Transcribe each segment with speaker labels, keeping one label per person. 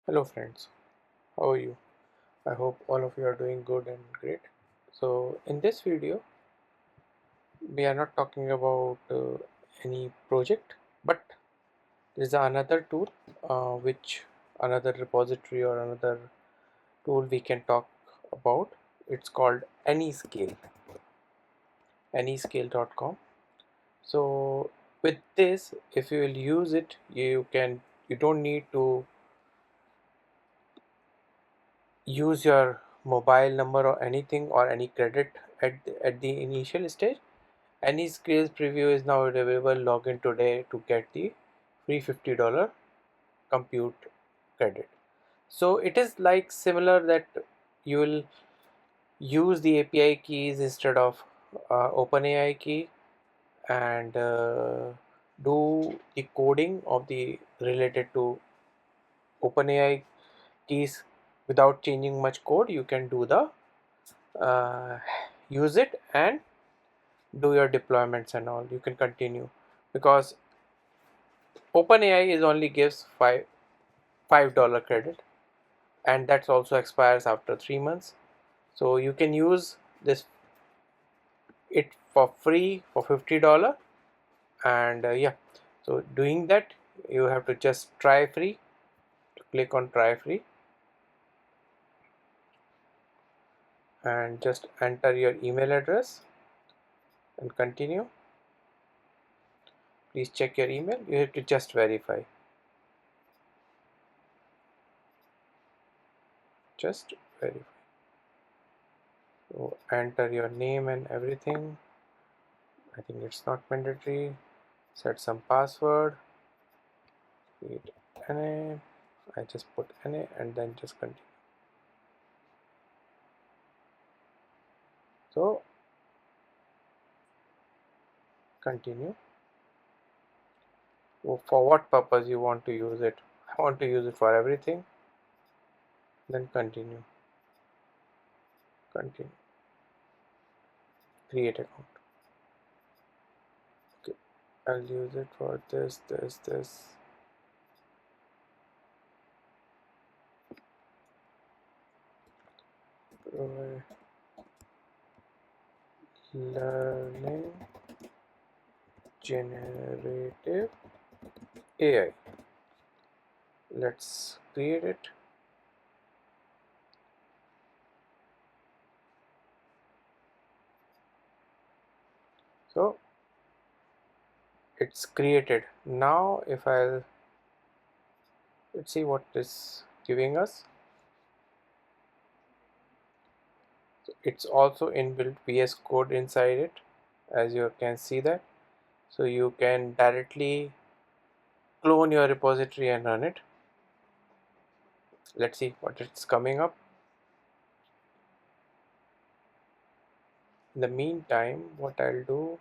Speaker 1: Hello friends, how are you? I hope all of you are doing good and great. So in this video, we are not talking about any project, but there is another tool, which another repository or another tool we can talk about. It's called Anyscale, anyscale.com. So with this, if you will use it, you don't need to use your mobile number or anything or any credit at the initial stage. Any skills preview is now available. Log in today to get the free $50 compute credit. So it is like similar that you will use the API keys instead of OpenAI key, and do the coding of the related to OpenAI keys without changing much code. You can do the use it and do your deployments and all. You can continue because OpenAI is only gives $5 credit, and that's also expires after 3 months. So you can use this it for free for $50, and yeah. So doing that, you have to just try free. Click on try free and just enter your email address and continue. Please check your email. You have to just verify. Just verify. So enter your name and everything. I think it's not mandatory. Set some password. Create NA. I just put NA and then just continue. So continue. So for what purpose you want to use it? I want to use it for everything. Then continue. Continue. Create account. Okay. I'll use it for this. Learning generative AI. Let's create it. So it's created. Now if let's see what is giving us. So it's also inbuilt VS Code inside it, as you can see that. So you can directly clone your repository and run it. Let's see what it's coming up. In the meantime, what I'll do,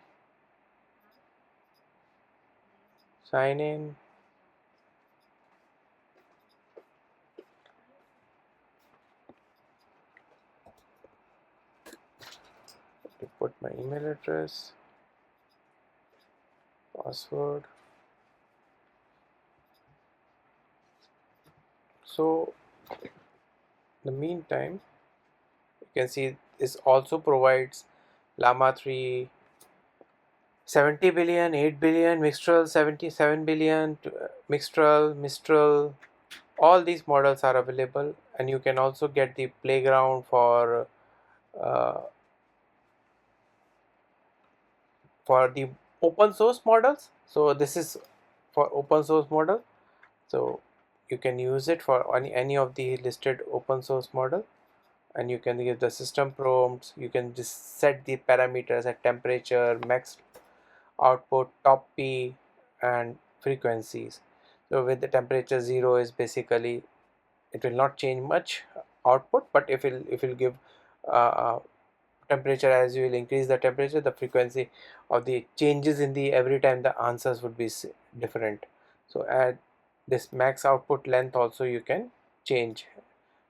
Speaker 1: sign in. To put my email address, password. So in the meantime, you can see this also provides Llama 3 70 billion, 8 billion, Mistral 77 billion, Mistral. All these models are available, and you can also get the playground uh, for the open source models. So this is for open source model. So you can use it for any of the listed open source model, and you can give the system prompts. You can just set the parameters at temperature, max output, top P, and frequencies. So with the temperature 0 is basically it will not change much output, but if it will give temperature, as you will increase the temperature, the frequency of the changes in the every time the answers would be different. So at this max output length also you can change.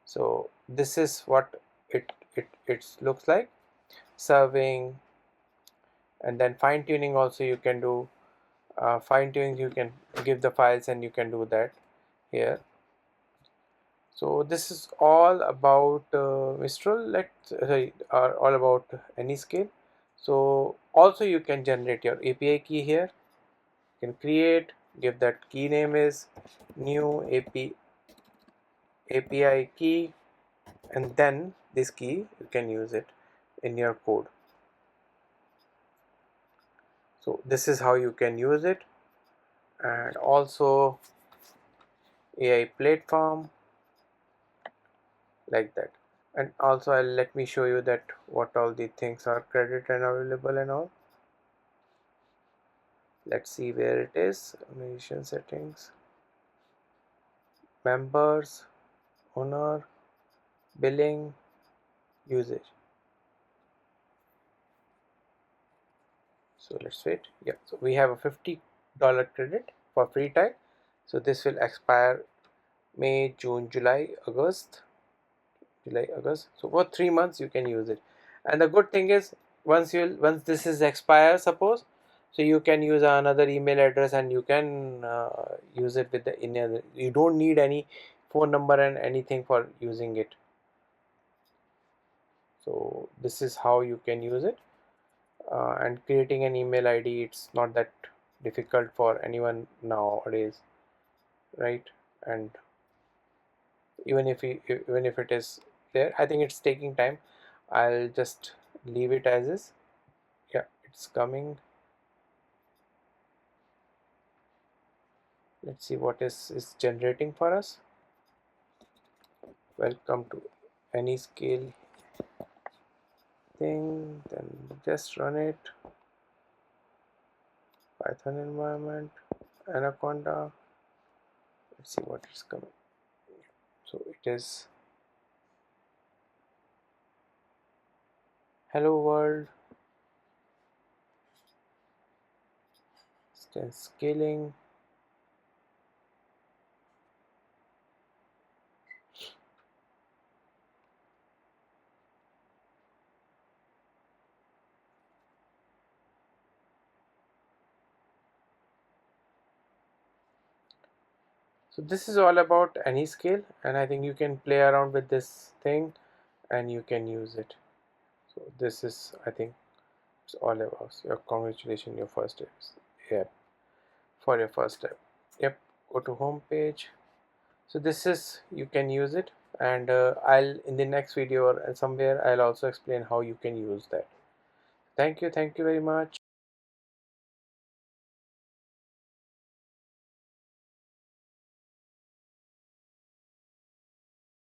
Speaker 1: So this is what it looks like. Serving, and then fine tuning also you can do. Fine tuning, you can give the files and you can do that here. So this is all about Mistral, or all about Anyscale. So also you can generate your API key here. You can create, give that key name is new API key, and then this key you can use it in your code. So this is how you can use it. And also AI platform, like that. And also let me show you that what all the things are credit and available and all. Let's see where it is. Organization settings, members, owner, billing, usage. So let's wait. Yeah, so we have a $50 credit for free trial. So this will expire May, June, July, August. So for 3 months you can use it. And the good thing is, once this is expired, suppose, so you can use another email address and you can use it with the in. You don't need any phone number and anything for using it. So this is how you can use it. And creating an email ID, it's not that difficult for anyone nowadays, right? And even if it is there, I think it's taking time. I'll just leave it as is. Yeah, it's coming. Let's see what is generating for us. Welcome to Anyscale thing. Then just run it. Python environment, Anaconda. Let's see what is coming. So it is hello world. Then scaling. So this is all about Anyscale, and I think you can play around with this thing and you can use it. So this is, I think, it's all about your congratulations, your first step. Yep, for your first step. Yep, go to home page. So this is, you can use it, and I'll in the next video or somewhere I'll also explain how you can use that. Thank you very much.